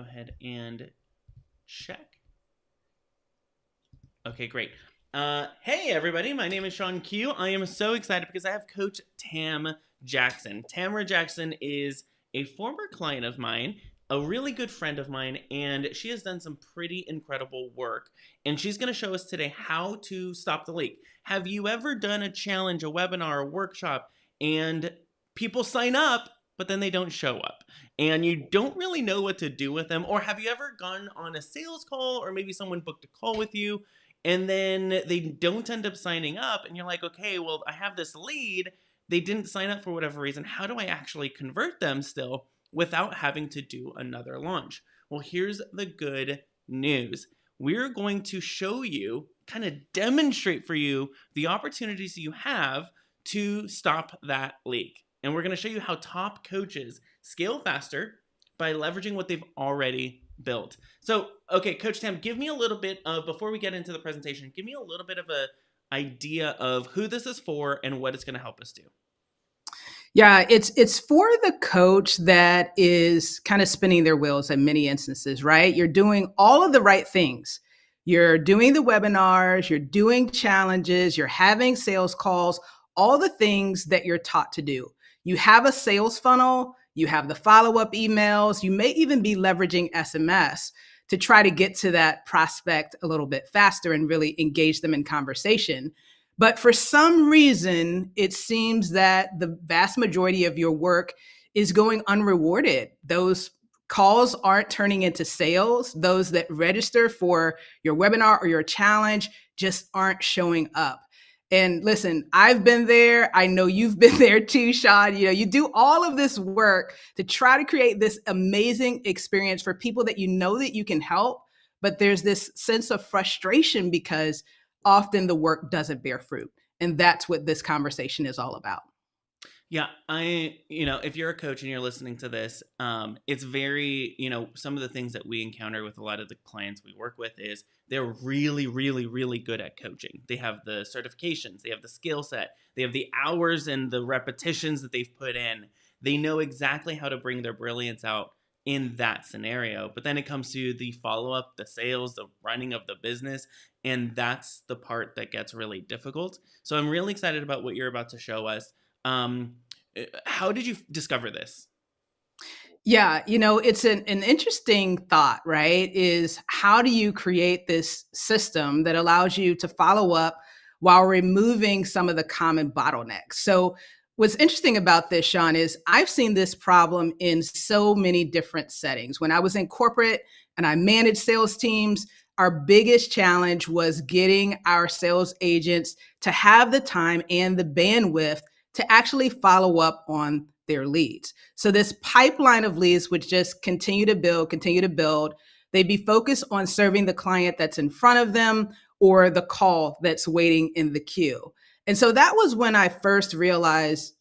ahead and check. Okay, great. Hey, everybody. My name is Sean Q. I am so excited because I have Coach Tam Jackson. Tamara Jackson is a former client of mine, a really good friend of mine, and she has done some pretty incredible work. And she's going to show us today how to stop the leak. Have you ever done a challenge, a webinar, a workshop, and people sign up, but then they don't show up? And you don't really know what to do with them? Or have you ever gone on a sales call, or maybe someone booked a call with you and then they don't end up signing up, and you're like, okay, well, I have this lead, they didn't sign up for whatever reason, how do I actually convert them still without having to do another launch? Well, here's the good news. We're going to show you, kind of demonstrate for you, the opportunities you have to stop that leak. And we're going to show you how top coaches scale faster by leveraging what they've already built. So, okay, Coach Tam, give me a little bit of, before we get into the presentation, give me a little bit of an idea of who this is for and what it's going to help us do. Yeah, it's for the coach that is kind of spinning their wheels in many instances, right? You're doing all of the right things. You're doing the webinars, you're doing challenges, you're having sales calls, all the things that you're taught to do. You have a sales funnel, you have the follow-up emails, you may even be leveraging SMS to try to get to that prospect a little bit faster and really engage them in conversation. But for some reason, it seems that the vast majority of your work is going unrewarded. Those calls aren't turning into sales. Those that register for your webinar or your challenge just aren't showing up. And listen, I've been there. I know you've been there too, Sean. You know, you do all of this work to try to create this amazing experience for people that you know that you can help. But there's this sense of frustration because often the work doesn't bear fruit. And that's what this conversation is all about. Yeah, if you're a coach and you're listening to this, it's very, some of the things that we encounter with a lot of the clients we work with is they're really, really, really good at coaching. They have the certifications, they have the skill set, they have the hours and the repetitions that they've put in. They know exactly how to bring their brilliance out in that scenario. But then it comes to the follow-up, the sales, the running of the business, and that's the part that gets really difficult. So I'm really excited about what you're about to show us. How did you discover this? Yeah, it's an interesting thought, right? Is how do you create this system that allows you to follow up while removing some of the common bottlenecks? So, what's interesting about this, Sean, is I've seen this problem in so many different settings. When I was in corporate and I managed sales teams, our biggest challenge was getting our sales agents to have the time and the bandwidth to actually follow up on their leads. So this pipeline of leads would just continue to build. They'd be focused on serving the client that's in front of them or the call that's waiting in the queue. And so that was when I first realized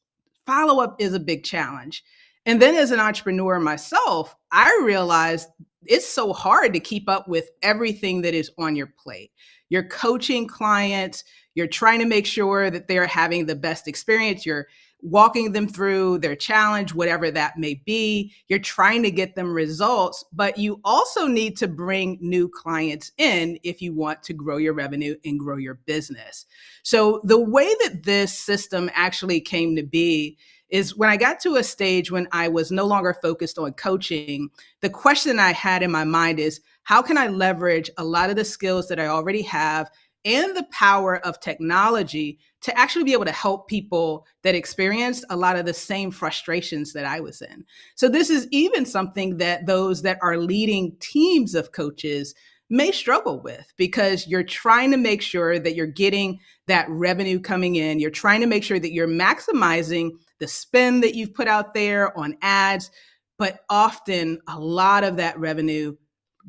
follow-up is a big challenge. And then as an entrepreneur myself, I realized it's so hard to keep up with everything that is on your plate. You're coaching clients, you're trying to make sure that they're having the best experience. You're walking them through their challenge, whatever that may be. You're trying to get them results, but you also need to bring new clients in if you want to grow your revenue and grow your business. So the way that this system actually came to be is when I got to a stage when I was no longer focused on coaching, the question I had in my mind is, how can I leverage a lot of the skills that I already have and the power of technology to actually be able to help people that experienced a lot of the same frustrations that I was in? So this is even something that those that are leading teams of coaches may struggle with, because you're trying to make sure that you're getting that revenue coming in. You're trying to make sure that you're maximizing the spend that you've put out there on ads, but often a lot of that revenue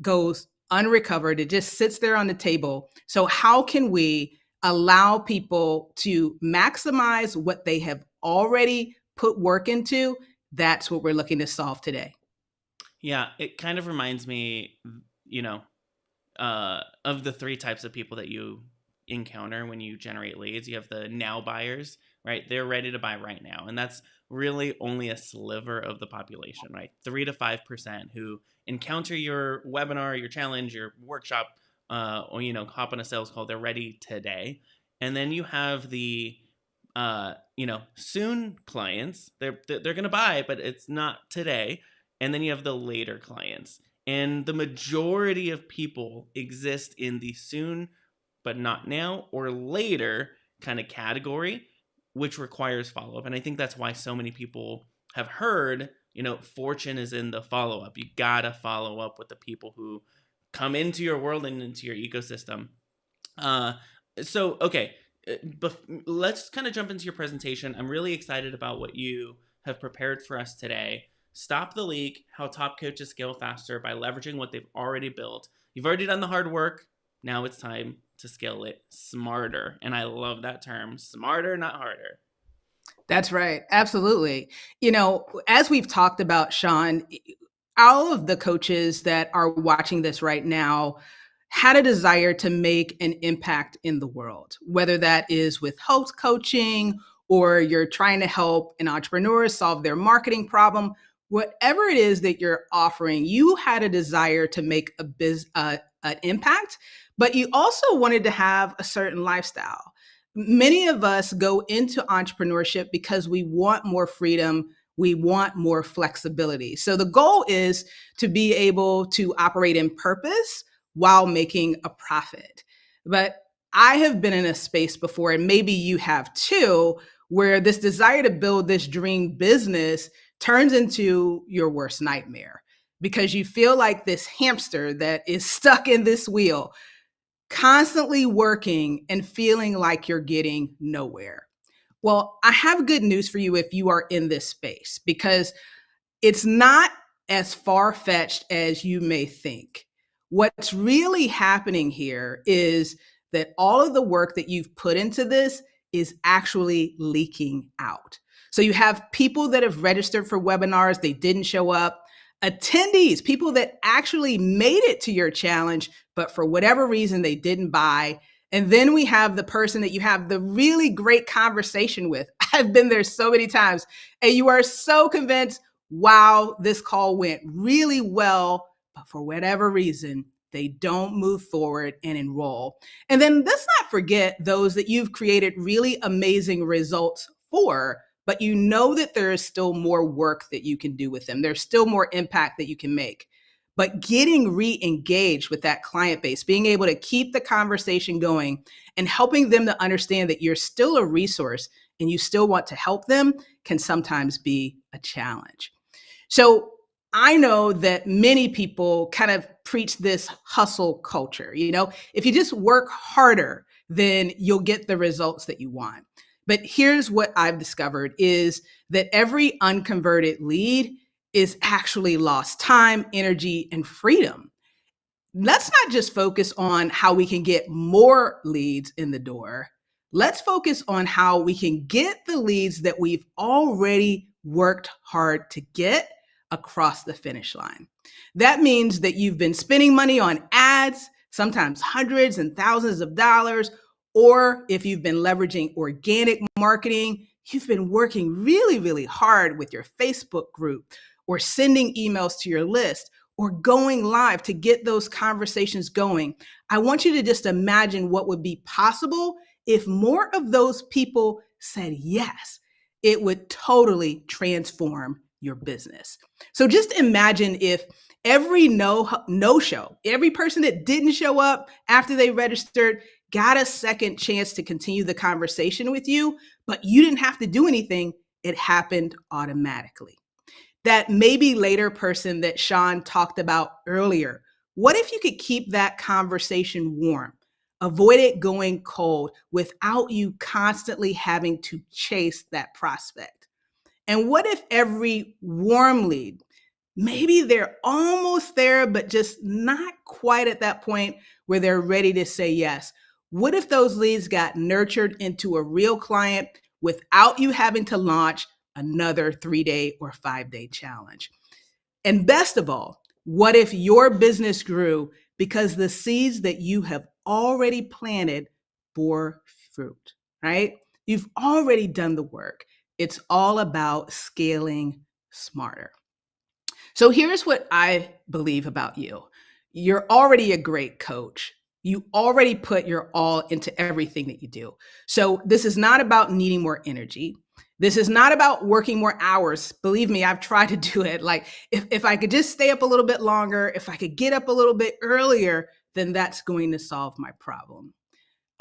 goes unrecovered. It just sits there on the table. So how can we allow people to maximize what they have already put work into? That's what we're looking to solve today. Yeah, it kind of reminds me, of the three types of people that you encounter when you generate leads. You have the now buyers, right? They're ready to buy right now. And that's really only a sliver of the population, right? 3 to 5% who encounter your webinar, your challenge, your workshop, or hop on a sales call. They're ready today, and then you have the soon clients. They're gonna buy, but it's not today. And then you have the later clients, and the majority of people exist in the soon but not now or later kind of category, which requires follow up. And I think that's why so many people have heard, fortune is in the follow up. You gotta follow up with the people who come into your world and into your ecosystem. Uh, so, okay, let's kind of jump into your presentation. I'm really excited about what you have prepared for us today. Stop the leak, how top coaches scale faster by leveraging what they've already built. You've already done the hard work. Now it's time to scale it smarter. And I love that term, smarter, not harder. That's right. Absolutely. As we've talked about, Sean, all of the coaches that are watching this right now had a desire to make an impact in the world, whether that is with health coaching or you're trying to help an entrepreneur solve their marketing problem. Whatever it is that you're offering, you had a desire to make an impact, but you also wanted to have a certain lifestyle. Many of us go into entrepreneurship because we want more freedom, we want more flexibility. So the goal is to be able to operate in purpose while making a profit. But I have been in a space before, and maybe you have too, where this desire to build this dream business turns into your worst nightmare because you feel like this hamster that is stuck in this wheel, constantly working and feeling like you're getting nowhere. Well, I have good news for you if you are in this space, because it's not as far-fetched as you may think. What's really happening here is that all of the work that you've put into this is actually leaking out. So you have people that have registered for webinars, they didn't show up. Attendees, people that actually made it to your challenge, but for whatever reason, they didn't buy. And then we have the person that you have the really great conversation with. I've been there so many times, and you are so convinced, wow, this call went really well, but for whatever reason, they don't move forward and enroll. And then let's not forget those that you've created really amazing results for, but you know that there is still more work that you can do with them. There's still more impact that you can make. But getting re-engaged with that client base, being able to keep the conversation going and helping them to understand that you're still a resource and you still want to help them can sometimes be a challenge. So I know that many people kind of preach this hustle culture. If you just work harder, then you'll get the results that you want. But here's what I've discovered is that every unconverted lead is actually lost time, energy, and freedom. Let's not just focus on how we can get more leads in the door. Let's focus on how we can get the leads that we've already worked hard to get across the finish line. That means that you've been spending money on ads, sometimes hundreds and thousands of dollars, or if you've been leveraging organic marketing, you've been working really, really hard with your Facebook group or sending emails to your list or going live to get those conversations going. I want you to just imagine what would be possible if more of those people said yes. It would totally transform your business. So just imagine if every no-show, every person that didn't show up after they registered got a second chance to continue the conversation with you, but you didn't have to do anything. It happened automatically. That maybe later person that Sean talked about earlier, what if you could keep that conversation warm, avoid it going cold without you constantly having to chase that prospect? And what if every warm lead, maybe they're almost there, but just not quite at that point where they're ready to say yes? What if those leads got nurtured into a real client without you having to launch another 3-day or 5-day challenge? And best of all, what if your business grew because the seeds that you have already planted bore fruit, right? You've already done the work. It's all about scaling smarter. So here's what I believe about you. You're already a great coach. You already put your all into everything that you do. So this is not about needing more energy. This is not about working more hours. Believe me, I've tried to do it. Like if I could just stay up a little bit longer, if I could get up a little bit earlier, then that's going to solve my problem.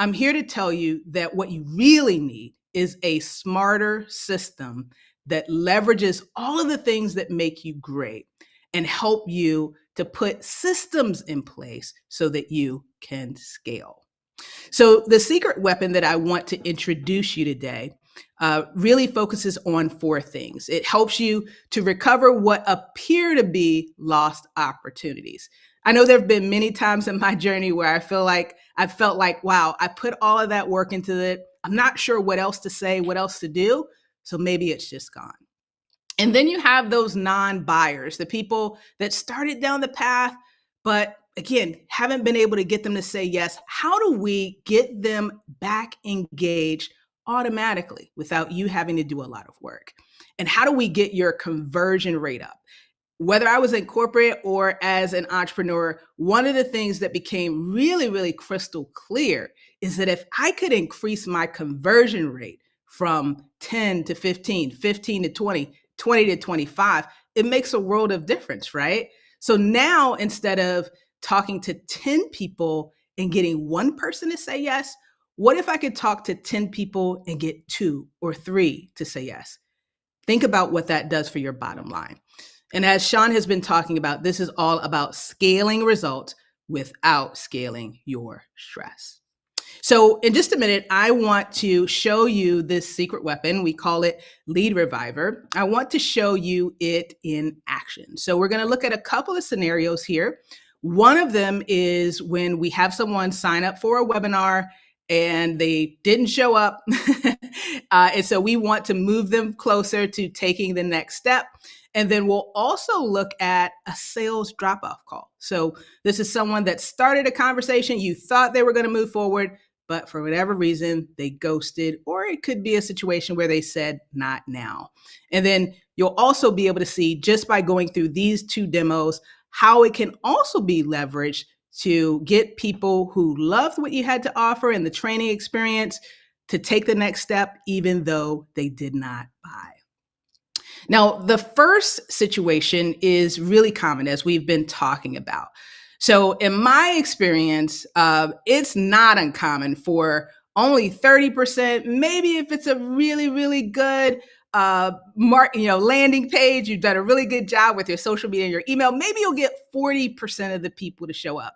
I'm here to tell you that what you really need is a smarter system that leverages all of the things that make you great and help you to put systems in place so that you can scale. So, the secret weapon that I want to introduce you today really focuses on four things. It helps you to recover what appear to be lost opportunities. I know there have been many times in my journey where I felt like, wow, I put all of that work into it. I'm not sure what else to say, what else to do. So maybe it's just gone. And then you have those non-buyers, the people that started down the path, but again, haven't been able to get them to say yes. How do we get them back engaged automatically without you having to do a lot of work? And how do we get your conversion rate up? Whether I was in corporate or as an entrepreneur, one of the things that became really, really crystal clear is that if I could increase my conversion rate from 10 to 15, 15 to 20, 20 to 25, it makes a world of difference, right? So now instead of talking to 10 people and getting one person to say yes, what if I could talk to 10 people and get two or three to say yes? Think about what that does for your bottom line. And as Sean has been talking about, this is all about scaling results without scaling your stress. So in just a minute, I want to show you this secret weapon. We call it Lead Reviver. I want to show you it in action. So we're going to look at a couple of scenarios here. One of them is when we have someone sign up for a webinar and they didn't show up. And so we want to move them closer to taking the next step. And then we'll also look at a sales drop-off call. So this is someone that started a conversation. You thought they were going to move forward, but for whatever reason, they ghosted, or it could be a situation where they said, not now. And then you'll also be able to see, just by going through these two demos, how it can also be leveraged to get people who loved what you had to offer and the training experience to take the next step, even though they did not buy. Now, the first situation is really common, as we've been talking about. So in my experience, it's not uncommon for only 30%, maybe if it's a really, really good landing page, you've done a really good job with your social media and your email, maybe you'll get 40% of the people to show up.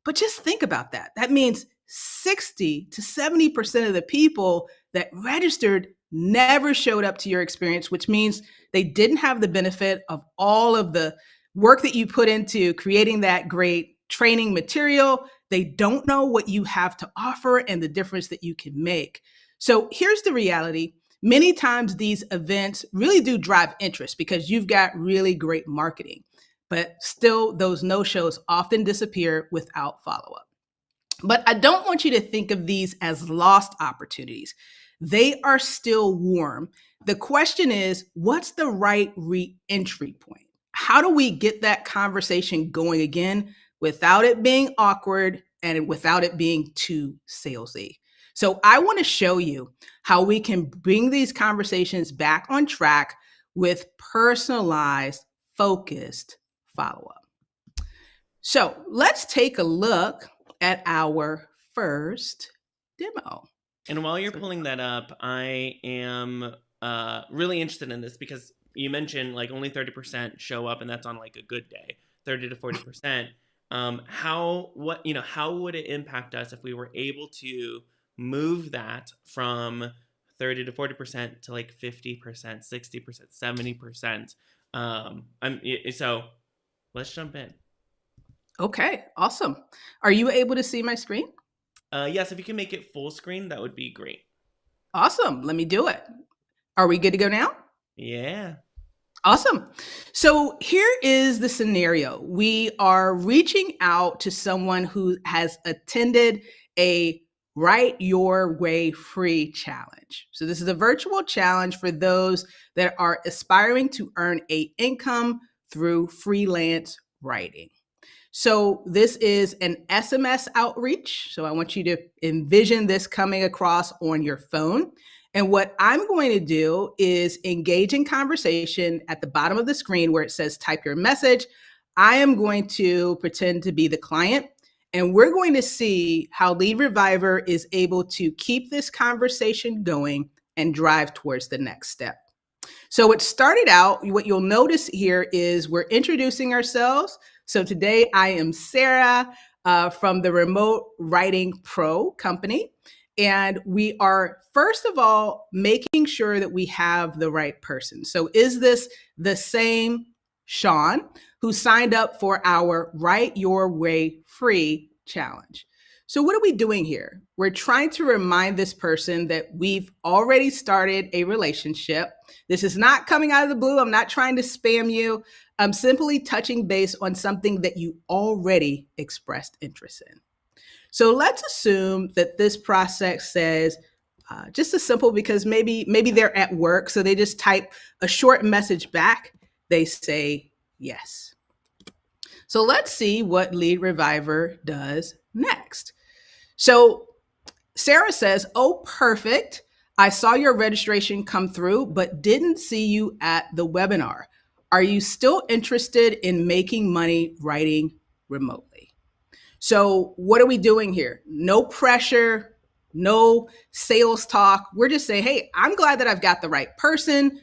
But just think about that. That means 60 to 70% of the people that registered never showed up to your experience, which means they didn't have the benefit of all of the work that you put into creating that great training material. They don't know what you have to offer and the difference that you can make. So here's the reality. Many times these events really do drive interest because you've got really great marketing, but still those no-shows often disappear without follow-up. But I don't want you to think of these as lost opportunities. They are still warm. The question is, what's the right re-entry point? How do we get that conversation going again without it being awkward and without it being too salesy? So I want to show you how we can bring these conversations back on track with personalized, focused follow-up. So let's take a look at our first demo. And while you're pulling that up, I am really interested in this because you mentioned like only 30% show up, and that's on like a good day, 30 to 40%. How would it impact us if we were able to move that from 30 to 40% to like 50%, 60%, 70%? So let's jump in. Okay, awesome. Are you able to see my screen? Yes, if you can make it full screen, that would be great. Awesome. Let me do it. Are we good to go now? Yeah. Awesome. So here is the scenario. We are reaching out to someone who has attended a Write Your Way Free Challenge. So this is a virtual challenge for those that are aspiring to earn an income through freelance writing. So this is an SMS outreach. So I want you to envision this coming across on your phone. And what I'm going to do is engage in conversation at the bottom of the screen where it says type your message. I am going to pretend to be the client, and we're going to see how Lead Reviver is able to keep this conversation going and drive towards the next step. So it started out, what you'll notice here is we're introducing ourselves. So today I am Sarah from the Remote Writing Pro company. And we are, first of all, making sure that we have the right person. So is this the same Sean who signed up for our Write Your Way Free challenge? So what are we doing here? We're trying to remind this person that we've already started a relationship. This is not coming out of the blue. I'm not trying to spam you. I'm simply touching base on something that you already expressed interest in. So let's assume that this prospect says, just as simple, because maybe they're at work, so they just type a short message back. They say yes. So let's see what Lead Reviver does next. So Sarah says, oh, perfect. I saw your registration come through, but didn't see you at the webinar. Are you still interested in making money writing remotely? So what are we doing here? No pressure, no sales talk. We're just saying, hey, I'm glad that I've got the right person.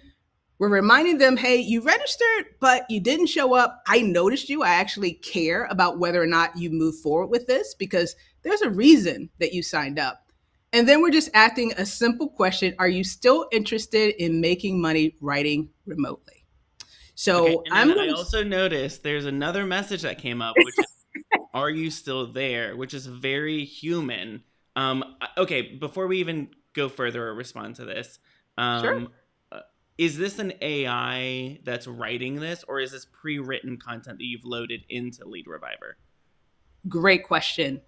We're reminding them, hey, you registered, but you didn't show up. I noticed you. I actually care about whether or not you move forward with this because there's a reason that you signed up. And then we're just asking a simple question. Are you still interested in making money writing remotely? So Okay, and then I also noticed there's another message that came up, which is, are you still there? Which is very human. Okay, before we even go further or respond to this, Sure. Is this an AI that's writing this, or is this pre-written content that you've loaded into Lead Reviver? Great question.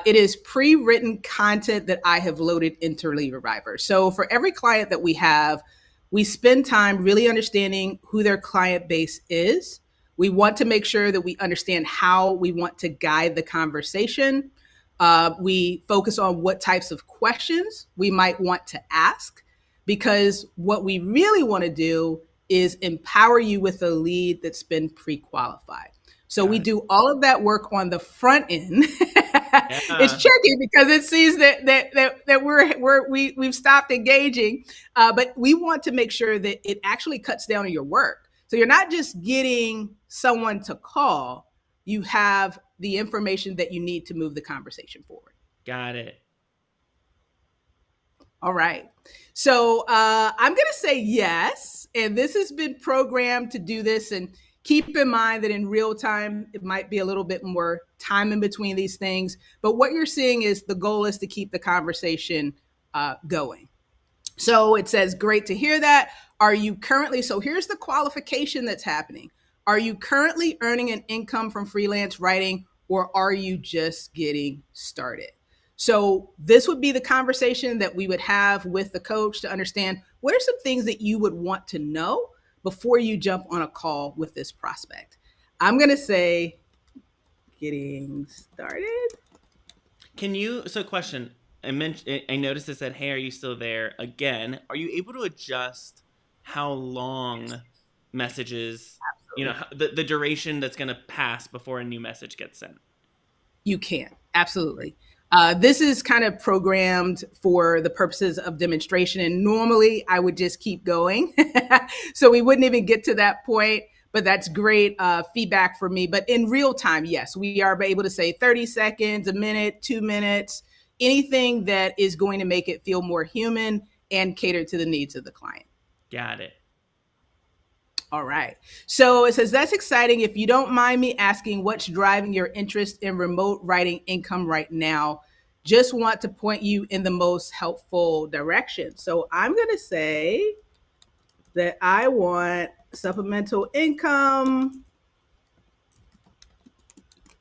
It is pre-written content that I have loaded into Lead Reviver. So for every client that we have, we spend time really understanding who their client base is. We want to make sure that we understand how we want to guide the conversation. We focus on what types of questions we might want to ask, because what we really want to do is empower you with a lead that's been pre-qualified. So we do all of that work on the front end. It's Yeah. tricky because it sees that we've stopped engaging, but we want to make sure that it actually cuts down on your work. So you're not just getting someone to call; you have the information that you need to move the conversation forward. Got it. All right. So I'm going to say yes. And this has been programmed to do this. And keep in mind that in real time, it might be a little bit more time in between these things. But what you're seeing is the goal is to keep the conversation going. So it says, great to hear that. Are you currently, so here's the qualification that's happening. Are you currently earning an income from freelance writing, or are you just getting started? So this would be the conversation that we would have with the coach to understand what are some things that you would want to know before you jump on a call with this prospect. I'm going to say getting started. Can you? So, question. I noticed it said, "Hey, are you still there?" Again, are you able to adjust how long messages? You know, the duration that's going to pass before a new message gets sent. You can, absolutely. This is kind of programmed for the purposes of demonstration. And normally I would just keep going. So we wouldn't even get to that point. But that's great feedback for me. But in real time, yes, we are able to say 30 seconds, a minute, 2 minutes, anything that is going to make it feel more human and cater to the needs of the client. Got it. All right. So it says, that's exciting. If you don't mind me asking, what's driving your interest in remote writing income right now? Just want to point you in the most helpful direction. So I'm going to say that I want supplemental income,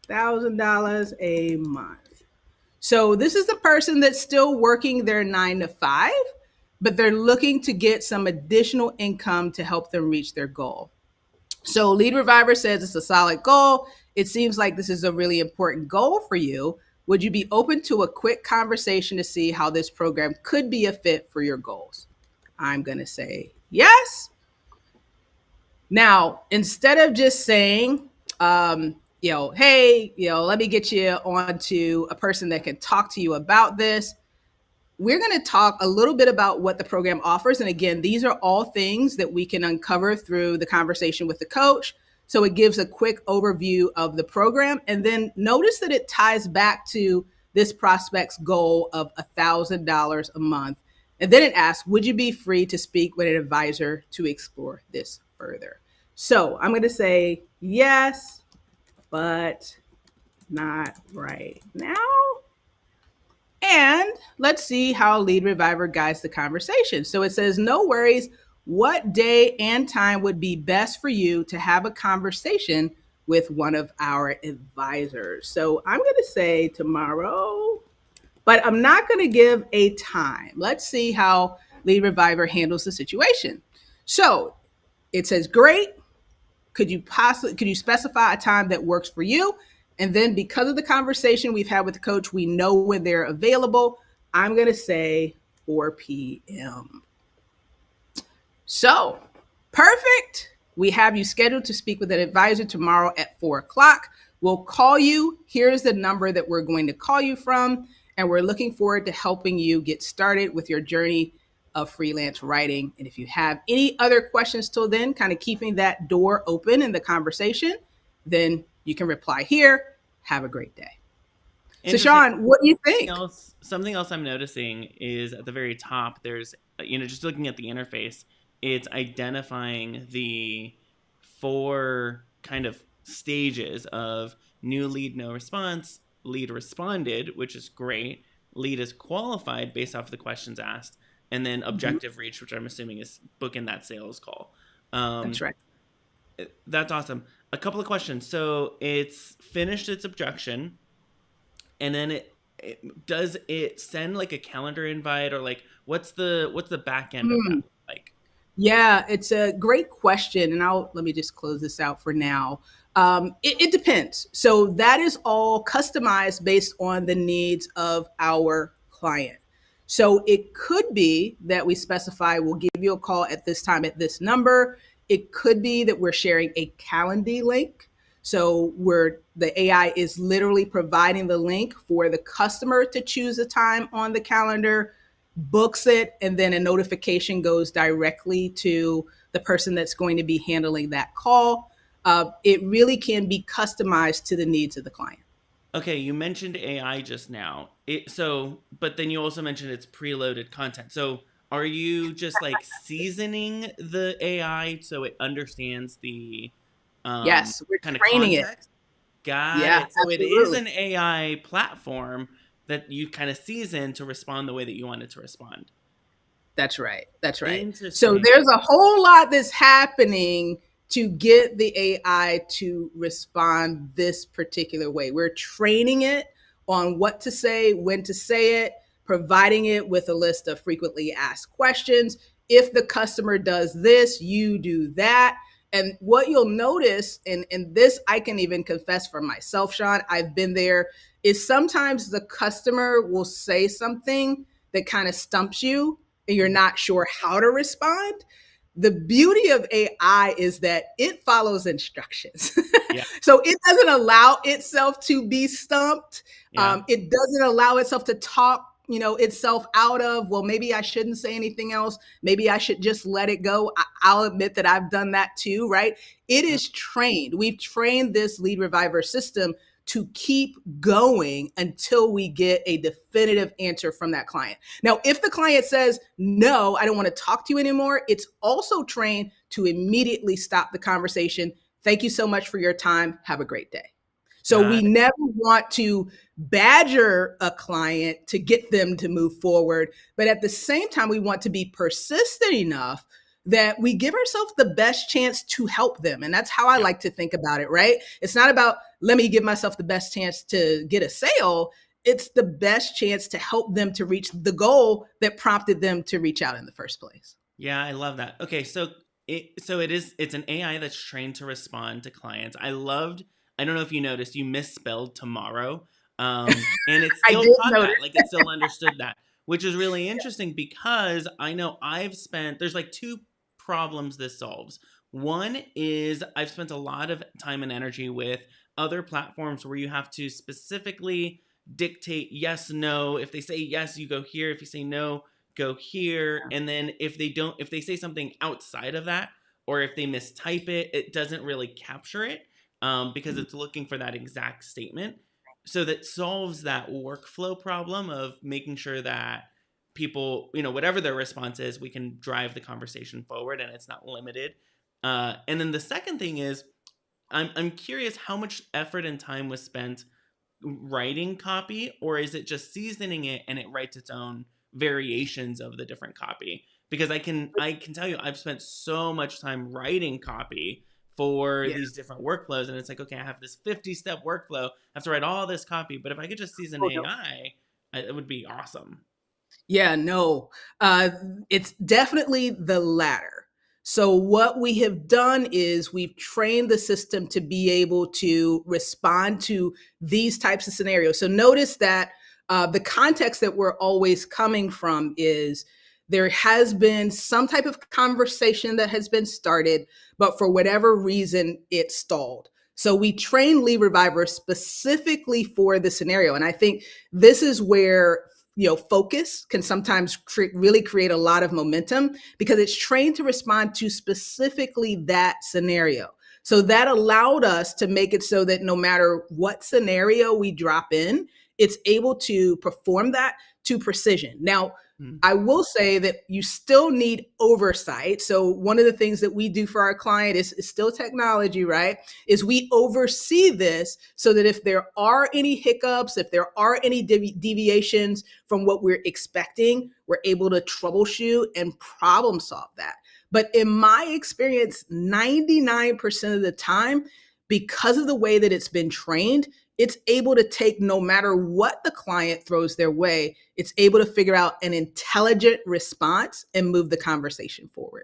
$1,000 a month. So this is the person that's still working their 9 to 5, but they're looking to get some additional income to help them reach their goal. So Lead Reviver says it's a solid goal. It seems like this is a really important goal for you. Would you be open to a quick conversation to see how this program could be a fit for your goals? I'm going to say yes. Now, instead of just saying, hey, let me get you onto a person that can talk to you about this, we're going to talk a little bit about what the program offers. And again, these are all things that we can uncover through the conversation with the coach. So it gives a quick overview of the program. And then notice that it ties back to this prospect's goal of $1,000 a month. And then it asks, would you be free to speak with an advisor to explore this further? So I'm going to say yes, but not right now. And let's see how Lead Reviver guides the conversation. So it says, no worries. What day and time would be best for you to have a conversation with one of our advisors? So I'm going to say tomorrow, but I'm not going to give a time. Let's see how Lead Reviver handles the situation. So it says, great. Could you specify a time that works for you? And then because of the conversation we've had with the coach, we know when they're available. I'm going to say 4 p.m. So perfect. We have you scheduled to speak with an advisor tomorrow at 4 o'clock. We'll call you. Here's the number that we're going to call you from. And we're looking forward to helping you get started with your journey of freelance writing. And if you have any other questions till then, kind of keeping that door open in the conversation, then you can reply here. Have a great day. So Sean, what do you think? Something else I'm noticing is at the very top, there's, just looking at the interface, it's identifying the 4 kind of stages of new lead, no response, lead responded, which is great, lead is qualified based off of the questions asked, and then objective reach, which I'm assuming is booking that sales call. That's right. That's awesome. A couple of questions. So it's finished its objection, and then does it send like a calendar invite, or like what's the back end of that like? Yeah, it's a great question, and let me just close this out for now. It depends. So that is all customized based on the needs of our client. So it could be that we specify, we'll give you a call at this time at this number. It could be that we're sharing a Calendly link. So the AI is literally providing the link for the customer to choose a time on the calendar, books it, and then a notification goes directly to the person that's going to be handling that call. It really can be customized to the needs of the client. Okay, you mentioned AI just now. But then you also mentioned it's preloaded content. So are you just like seasoning the AI so it understands the yes, we're kind training of context? Got it. So absolutely. It is an AI platform that you kind of season to respond the way that you want it to respond. That's right. So there's a whole lot that's happening to get the AI to respond this particular way. We're training it on what to say, when to say it, providing it with a list of frequently asked questions. If the customer does this, you do that. And what you'll notice, and this I can even confess for myself, Sean, I've been there, is sometimes the customer will say something that kind of stumps you and you're not sure how to respond. The beauty of AI is that it follows instructions. Yeah. So it doesn't allow itself to be stumped. Yeah. It doesn't allow itself to talk itself out of, well, maybe I shouldn't say anything else. Maybe I should just let it go. I'll admit that I've done that too, right? It is trained. We've trained this Lead Reviver system to keep going until we get a definitive answer from that client. Now, if the client says, no, I don't want to talk to you anymore, it's also trained to immediately stop the conversation. Thank you so much for your time. Have a great day. So we never want to badger a client to get them to move forward. But at the same time, we want to be persistent enough that we give ourselves the best chance to help them. And that's how I like to think about it, right? It's not about, let me give myself the best chance to get a sale. it's the best chance to help them to reach the goal that prompted them to reach out in the first place. Yeah, I love that. Okay, so it's an AI that's trained to respond to clients. I don't know if you noticed, you misspelled tomorrow. And it I still did caught notice. that, like it still understood that, which is really interesting because I know there's like two problems this solves. One is I've spent a lot of time and energy with other platforms where you have to specifically dictate yes, no. If they say yes, you go here. If you say no, go here. And then if they say something outside of that, or if they mistype it, it doesn't really capture it, because it's looking for that exact statement. So that solves that workflow problem of making sure that people, whatever their response is, we can drive the conversation forward and it's not limited. And then the second thing is, I'm curious how much effort and time was spent writing copy, or is it just seasoning it and it writes its own variations of the different copy? Because I can tell you I've spent so much time writing copy for Yeah. these different workflows, and it's like, okay, I have this 50-step workflow, I have to write all this copy, but if I could just season AI, it would be awesome. Yeah, no, uh, it's definitely the latter. So, what we have done is we've trained the system to be able to respond to these types of scenarios. So, notice that the context that we're always coming from is there has been some type of conversation that has been started, but for whatever reason, it stalled. So, we train Lead Reviver specifically for the scenario. And I think this is where focus can sometimes really create a lot of momentum because it's trained to respond to specifically that scenario. So that allowed us to make it so that no matter what scenario we drop in, it's able to perform that to precision. Now, Hmm. I will say that you still need oversight. So one of the things that we do for our client is still technology, right? Is we oversee this so that if there are any hiccups, if there are any deviations from what we're expecting, we're able to troubleshoot and problem solve that. But in my experience, 99% of the time, because of the way that it's been trained, it's able to take no matter what the client throws their way, it's able to figure out an intelligent response and move the conversation forward.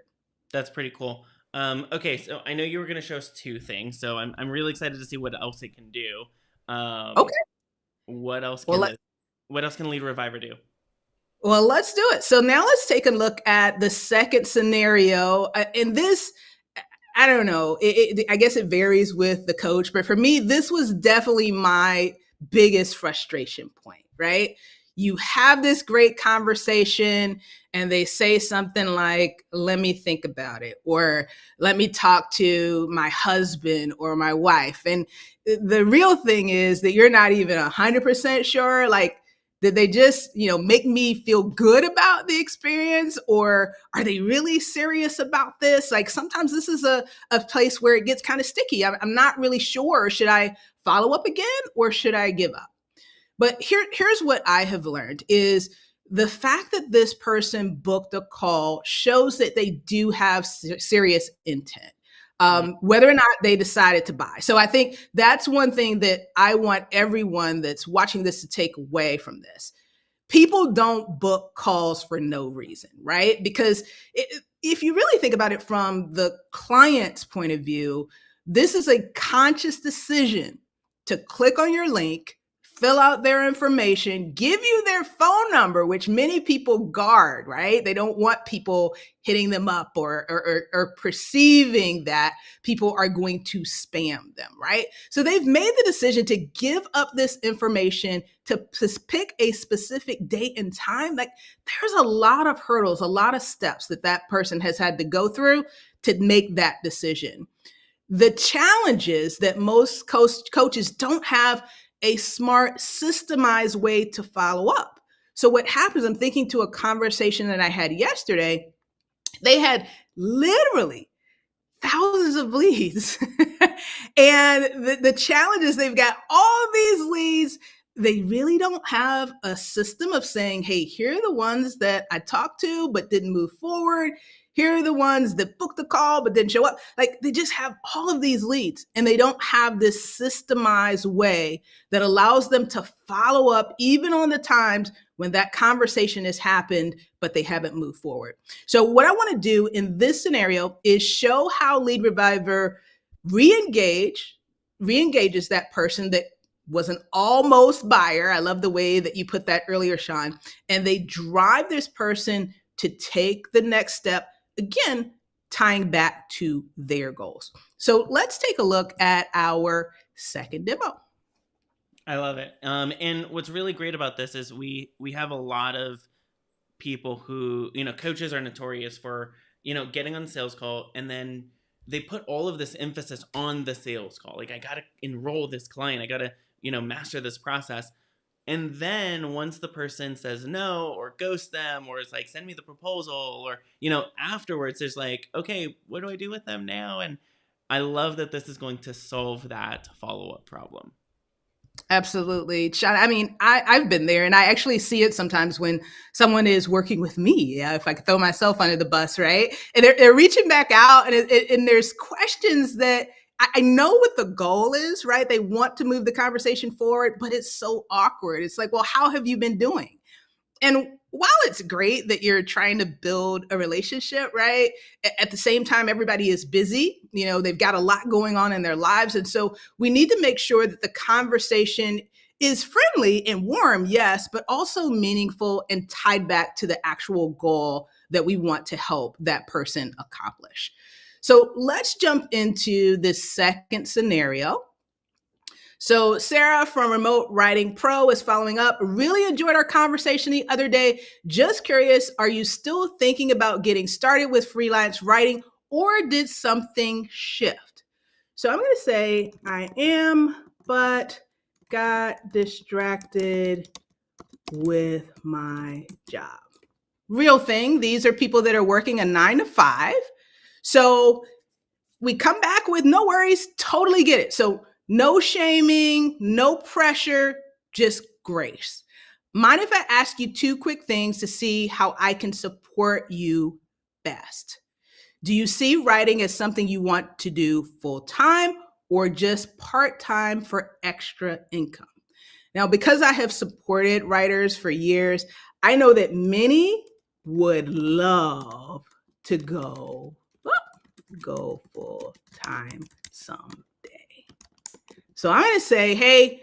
That's pretty cool. Okay, so I know you were going to show us two things, so I'm really excited to see what else it can do. Um, Okay. what else Well, can this? What else can Lead Reviver do? let's do it. So now let's take a look at the second scenario. In this, I don't know. I guess it varies with the coach, but for me, this was definitely my biggest frustration point, right? You have this great conversation, and they say something like, let me think about it, or let me talk to my husband or my wife. And the real thing is that you're not even 100% sure. Like, did they just, make me feel good about the experience, or are they really serious about this? Like sometimes this is a place where it gets kind of sticky. I'm not really sure. Should I follow up again or should I give up? But here's what I have learned is the fact that this person booked a call shows that they do have serious intent. Mm. Whether or not they decided to buy. So I think that's one thing that I want everyone that's watching this to take away from this. People don't book calls for no reason, right? Because if you really think about it from the client's point of view, this is a conscious decision to click on your link, fill out their information, give you their phone number, which many people guard, right? They don't want people hitting them up or perceiving that people are going to spam them, right? So they've made the decision to give up this information to pick a specific date and time. Like there's a lot of hurdles, a lot of steps that that person has had to go through to make that decision. The challenge is that most coaches don't have a smart, systemized way to follow up. So, what happens, I'm thinking to a conversation that I had yesterday, they had literally thousands of leads. And the challenge is they've got all these leads. They really don't have a system of saying, hey, here are the ones that I talked to but didn't move forward. Here are the ones that booked the call but didn't show up. Like they just have all of these leads and they don't have this systemized way that allows them to follow up even on the times when that conversation has happened, but they haven't moved forward. So what I want to do in this scenario is show how Lead Reviver re-engages that person that was an almost buyer. I love the way that you put that earlier, Sean. And they drive this person to take the next step, again, tying back to their goals. So let's take a look at our second demo. I love it. And what's really great about this is we have a lot of people who, coaches are notorious for, getting on the sales call and then they put all of this emphasis on the sales call. Like, I got to enroll this client. I got to, master this process. And then once the person says no or ghosts them or is like, send me the proposal or, afterwards there's like, okay, what do I do with them now? And I love that this is going to solve that follow-up problem. Absolutely. Sean, I mean, I've been there and I actually see it sometimes when someone is working with me. Yeah, if I could throw myself under the bus, right? And they're reaching back out and there's questions that I know what the goal is, right? They want to move the conversation forward, but it's so awkward. It's like, well, how have you been doing? And while it's great that you're trying to build a relationship, right? At the same time, everybody is busy. They've got a lot going on in their lives. And so we need to make sure that the conversation is friendly and warm, yes, but also meaningful and tied back to the actual goal that we want to help that person accomplish. So let's jump into this second scenario. So Sarah from Remote Writing Pro is following up. Really enjoyed our conversation the other day. Just curious, are you still thinking about getting started with freelance writing or did something shift? So I'm going to say I am, but got distracted with my job. Real thing. These are people that are working a 9 to 5. So we come back with no worries, totally get it. So no shaming, no pressure, just grace. Mind if I ask you 2 quick things to see how I can support you best? Do you see writing as something you want to do full time or just part time for extra income? Now, because I have supported writers for years, I know that many would love to go full time someday. So I'm going to say, hey,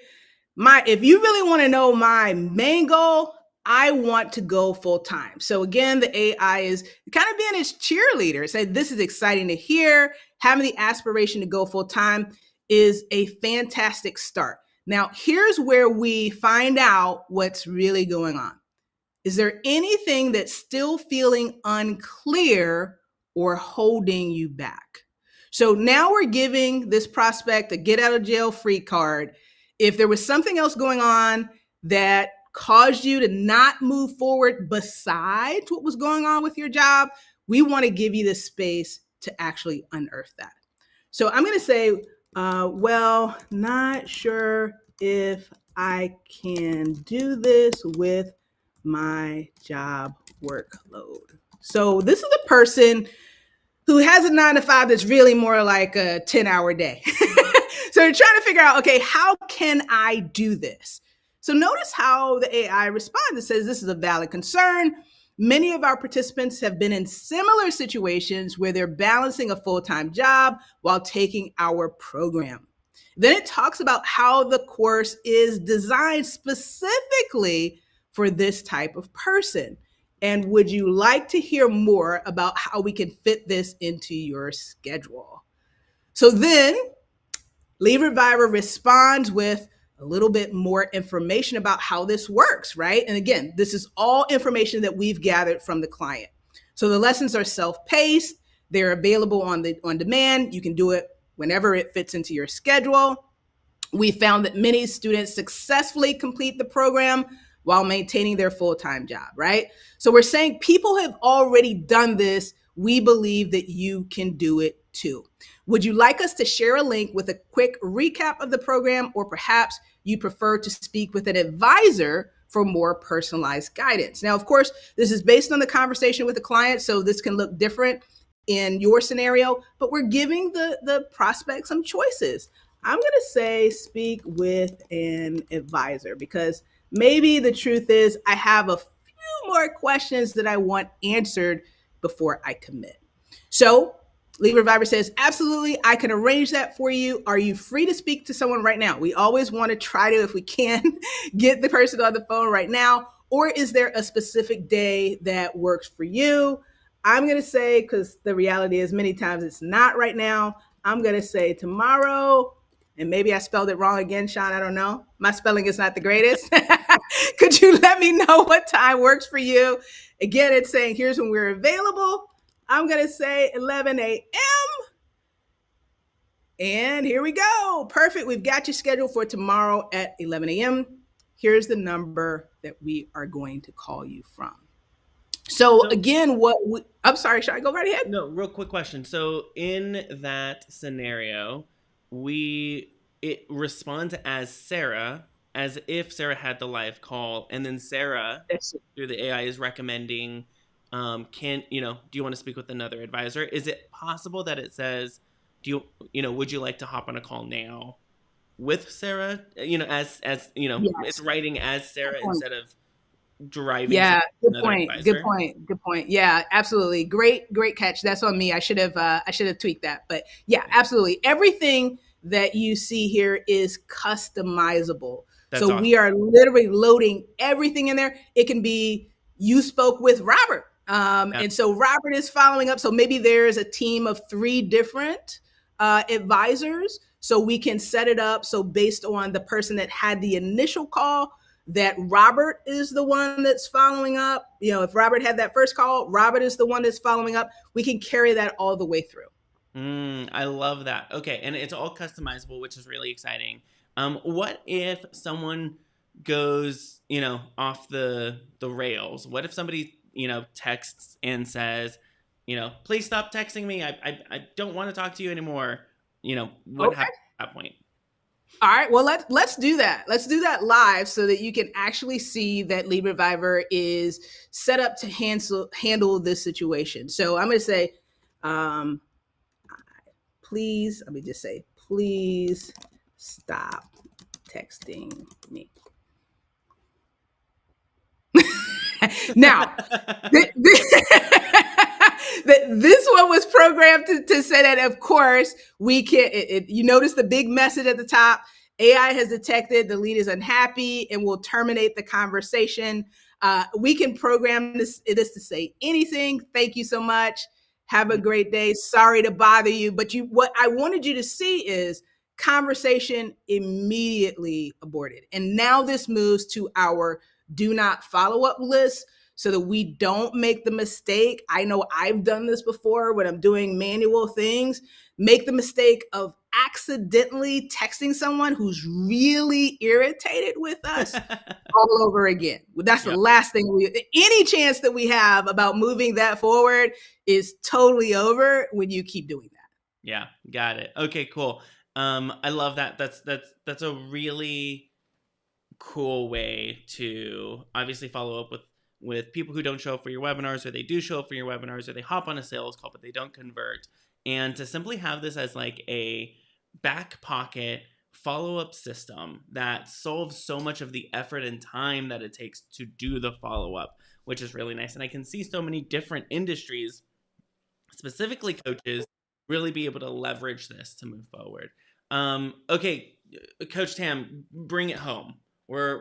if you really want to know my main goal, I want to go full time. So again, the AI is kind of being its cheerleader. Say, this is exciting to hear. Having the aspiration to go full time is a fantastic start. Now, here's where we find out what's really going on. Is there anything that's still feeling unclear or holding you back? So now we're giving this prospect a get out of jail free card. If there was something else going on that caused you to not move forward besides what was going on with your job, we want to give you the space to actually unearth that. So I'm going to say, well, not sure if I can do this with my job workload. So this is a person who has a 9 to 5 that's really more like a 10-hour day. So they're trying to figure out, okay, how can I do this? So notice how the AI responds. It says, this is a valid concern. Many of our participants have been in similar situations where they're balancing a full-time job while taking our program. Then it talks about how the course is designed specifically for this type of person. And would you like to hear more about how we can fit this into your schedule? So then Lead Reviver responds with a little bit more information about how this works, right? And again, this is all information that we've gathered from the client. So the lessons are self-paced. They're available on demand. You can do it whenever it fits into your schedule. We found that many students successfully complete the program while maintaining their full-time job, right? So we're saying people have already done this. We believe that you can do it too. Would you like us to share a link with a quick recap of the program, or perhaps you prefer to speak with an advisor for more personalized guidance. Now, of course, this is based on the conversation with the client, so this can look different in your scenario, but we're giving the prospect some choices. I'm going to say speak with an advisor because maybe the truth is I have a few more questions that I want answered before I commit. So Lead Reviver says, absolutely, I can arrange that for you. Are you free to speak to someone right now? We always want to try to, if we can, get the person on the phone right now. Or is there a specific day that works for you? I'm going to say, because the reality is many times it's not right now, I'm going to say tomorrow. And maybe I spelled it wrong again, Sean. I don't know. My spelling is not the greatest. Could you let me know what time works for you? Again, it's saying here's when we're available. I'm going to say 11 a.m. And here we go. Perfect. We've got you scheduled for tomorrow at 11 a.m. Here's the number that we are going to call you from. So again, I'm sorry, should I go right ahead? No, real quick question. So in that scenario, it responds as Sarah, as if Sarah had the live call, and then Sarah through the AI is recommending, do you want to speak with another advisor? Is it possible that it says, would you like to hop on a call now with Sarah? Yes. It's writing as Sarah instead of driving. Yeah, good point. Yeah, absolutely. Great catch. That's on me. I should have tweaked that. But yeah, absolutely. Everything that you see here is customizable. That's so awesome. We are literally loading everything in there. It can be you spoke with Robert. And so Robert is following up. So maybe there's a team of 3 different advisors. So we can set it up. So based on the person that had the initial call, that Robert is the one that's following up. If Robert had that first call, Robert is the one that's following up. We can carry that all the way through. I love that. Okay. And it's all customizable, which is really exciting. What if someone goes, off the rails? What if somebody, texts and says, please stop texting me. I don't want to talk to you anymore. What happens at that point? All right, well, let's do that. Let's do that live so that you can actually see that Lead Reviver is set up to handle this situation. So I'm going to say, please stop texting me. Now, this one was programmed to say that, of course, we can. You notice the big message at the top. AI has detected the lead is unhappy and will terminate the conversation. We can program this to say anything. Thank you so much. Have a great day. Sorry to bother you. But what I wanted you to see is conversation immediately aborted. And now this moves to our do not follow up list so that we don't make the mistake. I know I've done this before when I'm doing manual things, make the mistake of accidentally texting someone who's really irritated with us all over again. That's the last thing any chance that we have about moving that forward is totally over when you keep doing that. Yeah, got it. Okay, cool. I love that. That's a really cool way to obviously follow up with people who don't show up for your webinars, or they do show up for your webinars, or they hop on a sales call but they don't convert, and to simply have this as like a back pocket follow-up system that solves so much of the effort and time that it takes to do the follow-up, which is really nice. And I can see so many different industries, specifically coaches, really be able to leverage this to move forward. Okay, Coach Tam, bring it home. We're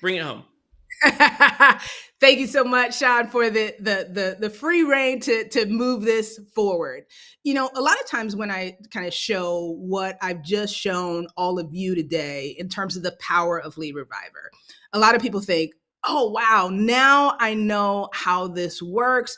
bring it home. Thank you so much, Sean, for the free reign to move this forward. A lot of times when I kind of show what I've just shown all of you today in terms of the power of Lead Reviver, a lot of people think, oh, wow, now I know how this works.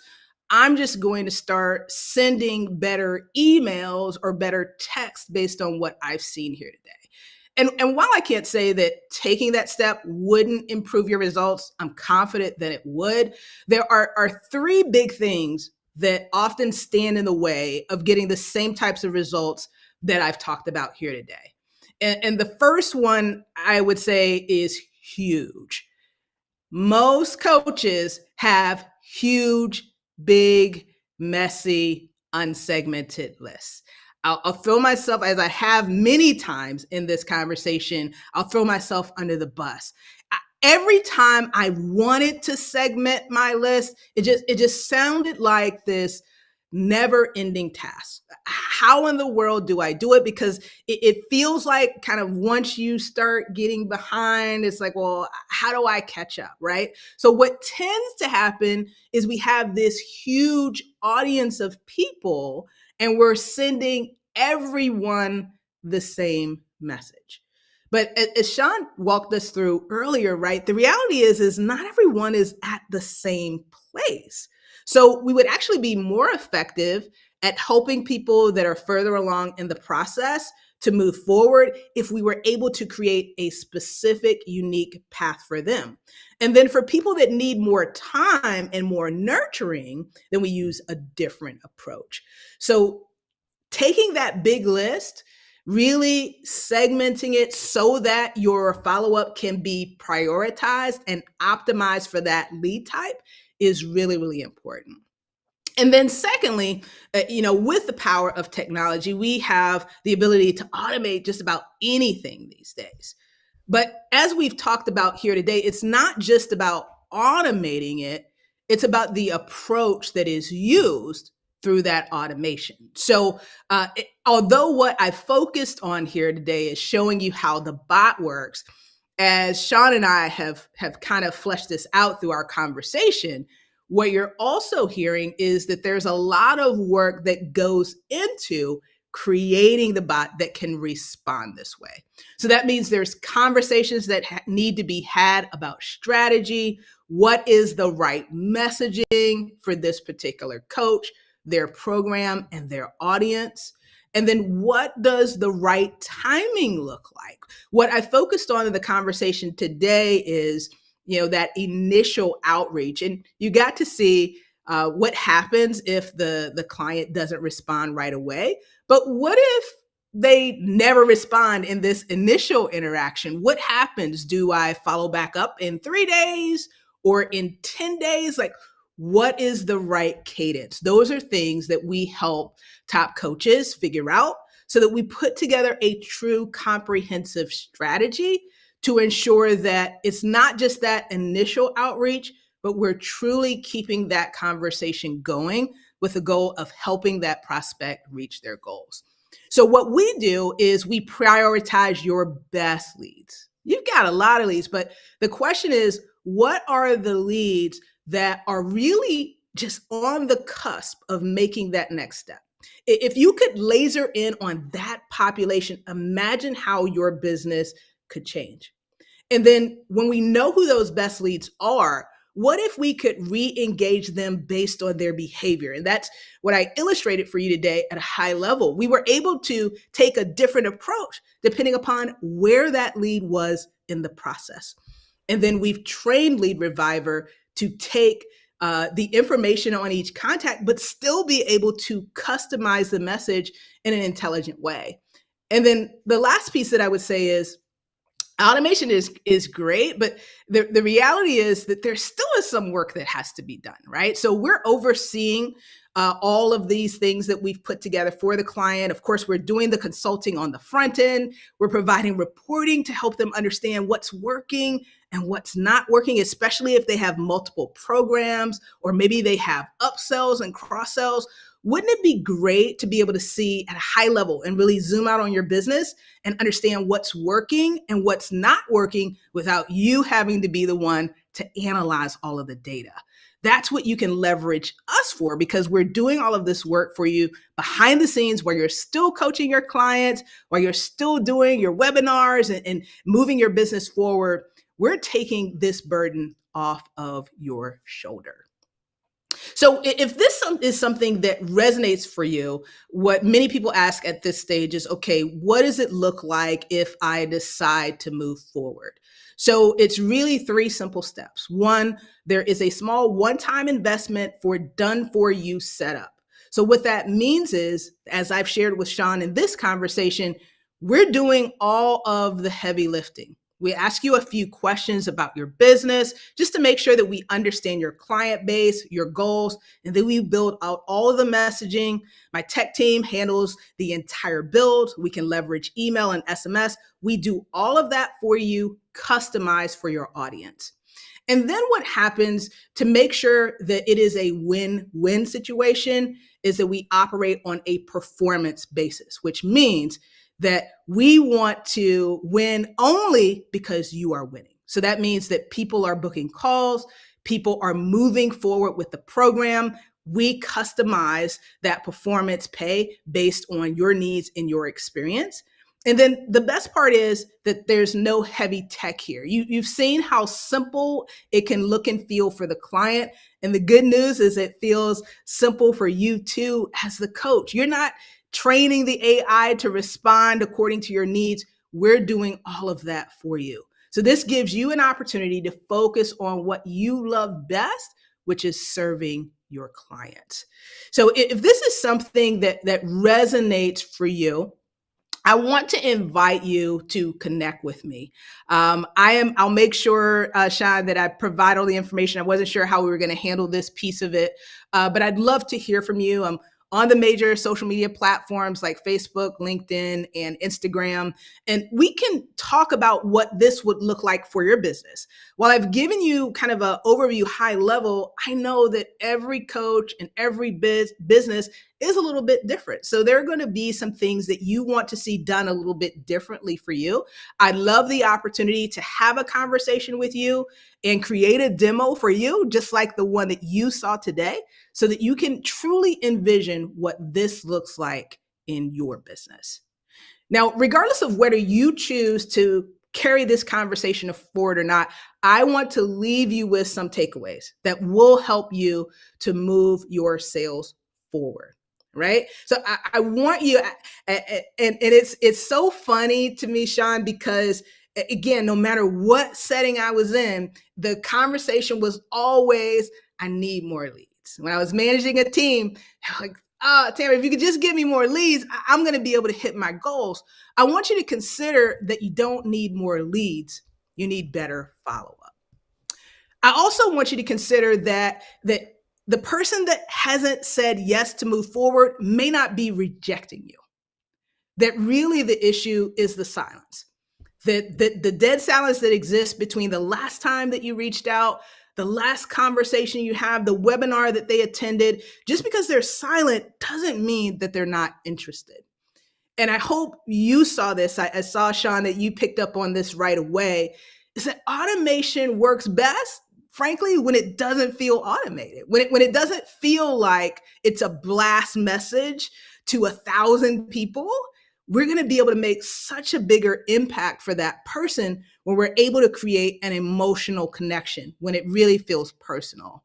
I'm just going to start sending better emails or better text based on what I've seen here today. And while I can't say that taking that step wouldn't improve your results, I'm confident that it would. There are 3 big things that often stand in the way of getting the same types of results that I've talked about here today. And the first one I would say is huge. Most coaches have huge, big, messy, unsegmented lists. I'll throw myself, as I have many times in this conversation, I'll throw myself under the bus. Every time I wanted to segment my list, it just sounded like this never-ending task. How in the world do I do it? Because it feels like kind of once you start getting behind, it's like, well, how do I catch up, right? So what tends to happen is we have this huge audience of people and we're sending everyone the same message. But as Sean walked us through earlier, right, the reality is not everyone is at the same place. So we would actually be more effective at helping people that are further along in the process to move forward if we were able to create a specific, unique path for them. And then for people that need more time and more nurturing, then we use a different approach. So taking that big list, really segmenting it so that your follow up can be prioritized and optimized for that lead type is really, really important. And then secondly, with the power of technology, we have the ability to automate just about anything these days. But as we've talked about here today, it's not just about automating it, it's about the approach that is used through that automation. So, although what I focused on here today is showing you how the bot works, as Sean and I have kind of fleshed this out through our conversation, what you're also hearing is that there's a lot of work that goes into creating the bot that can respond this way. So that means there's conversations that need to be had about strategy. What is the right messaging for this particular coach, their program, and their audience? And then what does the right timing look like? What I focused on in the conversation today is, that initial outreach. And you got to see what happens if the client doesn't respond right away. But what if they never respond in this initial interaction? What happens? Do I follow back up in 3 days or in 10 days? Like, what is the right cadence? Those are things that we help top coaches figure out so that we put together a true comprehensive strategy to ensure that it's not just that initial outreach, but we're truly keeping that conversation going with the goal of helping that prospect reach their goals. So what we do is we prioritize your best leads. You've got a lot of leads, but the question is, what are the leads that are really just on the cusp of making that next step? If you could laser in on that population, imagine how your business could change. And then when we know who those best leads are, what if we could re-engage them based on their behavior? And that's what I illustrated for you today at a high level. We were able to take a different approach depending upon where that lead was in the process. And then we've trained Lead Reviver to take the information on each contact, but still be able to customize the message in an intelligent way. And then the last piece that I would say is, automation is great, but the reality is that there still is some work that has to be done, right? So we're overseeing all of these things that we've put together for the client. Of course, we're doing the consulting on the front end. We're providing reporting to help them understand what's working and what's not working, especially if they have multiple programs or maybe they have upsells and cross sells. Wouldn't it be great to be able to see at a high level and really zoom out on your business and understand what's working and what's not working without you having to be the one to analyze all of the data? That's what you can leverage us for, because we're doing all of this work for you behind the scenes while you're still coaching your clients, while you're still doing your webinars and moving your business forward. We're taking this burden off of your shoulder. So if this is something that resonates for you, what many people ask at this stage is, okay, what does it look like if I decide to move forward? So it's really 3 simple steps. 1, there is a small one-time investment for done-for-you setup. So what that means is, as I've shared with Sean in this conversation, We're doing all of the heavy lifting. We ask you a few questions about your business just to make sure that we understand your client base, your goals, and then we build out all of the messaging. My tech team handles the entire build. We can leverage email and SMS. We do all of that for you, customized for your audience. And then what happens to make sure that it is a win-win situation is that we operate on a performance basis, which means that we want to win only because you are winning. So that means that people are booking calls, people are moving forward with the program. We customize that performance pay based on your needs and your experience. And then the best part is that there's no heavy tech here. You've seen how simple it can look and feel for the client. And the good news is it feels simple for you too as the coach. You're not training the AI to respond according to your needs. We're doing all of that for you. So this gives you an opportunity to focus on what you love best, which is serving your clients. So if this is something that resonates for you, I want to invite you to connect with me. I'll make sure, Sean, that I provide all the information. I wasn't sure how we were going to handle this piece of it, but I'd love to hear from you. I'm on the major social media platforms like Facebook, LinkedIn, and Instagram. And we can talk about what this would look like for your business. While I've given you kind of an overview high level, I know that every coach and every business is a little bit different. So there are going to be some things that you want to see done a little bit differently for you. I'd love the opportunity to have a conversation with you and create a demo for you, just like the one that you saw today, so that you can truly envision what this looks like in your business. Now, regardless of whether you choose to carry this conversation forward or not, I want to leave you with some takeaways that will help you to move your sales forward. Right. So I want you, and it's so funny to me, Sean, because again, no matter what setting I was in, the conversation was always, I need more leads. When I was managing a team, I'm like, Tamara, if you could just give me more leads, I'm going to be able to hit my goals. I want you to consider that you don't need more leads. You need better follow-up. I also want you to consider that the person that hasn't said yes to move forward may not be rejecting you. That really the issue is the silence. The dead silence that exists between the last time that you reached out, the last conversation you have, the webinar that they attended. Just because they're silent doesn't mean that they're not interested. And I hope you saw this. I saw, Sean, that you picked up on this right away, is that automation works best, frankly, when it doesn't feel automated, when it doesn't feel like it's a blast message to 1,000 people. We're going to be able to make such a bigger impact for that person when we're able to create an emotional connection, when it really feels personal.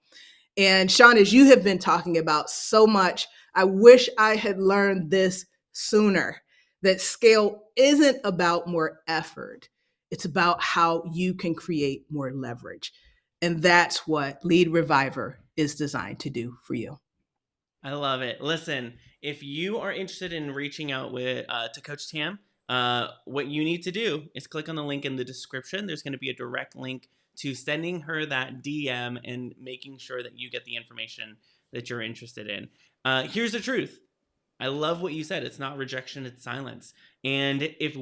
And Sean, as you have been talking about so much, I wish I had learned this sooner, that scale isn't about more effort. It's about how you can create more leverage. And that's what Lead Reviver is designed to do for you. I love it. Listen, if you are interested in reaching out to Coach Tam, what you need to do is click on the link in the description. There's going to be a direct link to sending her that DM and making sure that you get the information that you're interested in. Here's the truth. I love what you said. It's not rejection, it's silence. And if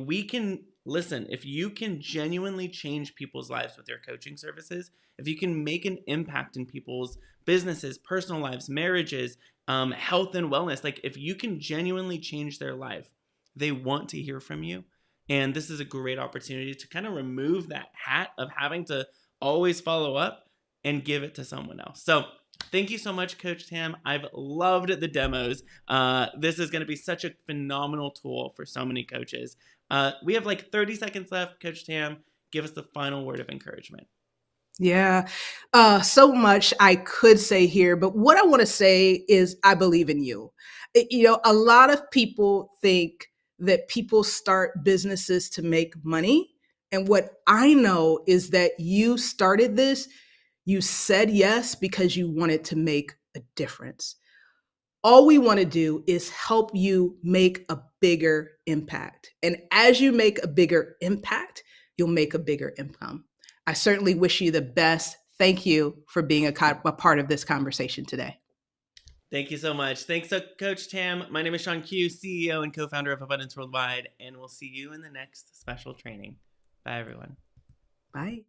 you can genuinely change people's lives with your coaching services, if you can make an impact in people's businesses, personal lives, marriages, health and wellness, like if you can genuinely change their life, they want to hear from you. And this is a great opportunity to kind of remove that hat of having to always follow up and give it to someone else. So thank you so much, Coach Tam. I've loved the demos. This is going to be such a phenomenal tool for so many coaches. We have like 30 seconds left. Coach Tam, give us the final word of encouragement. Yeah, so much I could say here, but what I want to say is I believe in you. A lot of people think that people start businesses to make money. And what I know is that you started this, you said yes because you wanted to make a difference. All we want to do is help you make a bigger impact. And as you make a bigger impact, you'll make a bigger income. I certainly wish you the best. Thank you for being a part of this conversation today. Thank you so much. Thanks, Coach Tam. My name is Sean Q, CEO and co-founder of Abundance Worldwide, and we'll see you in the next special training. Bye, everyone. Bye.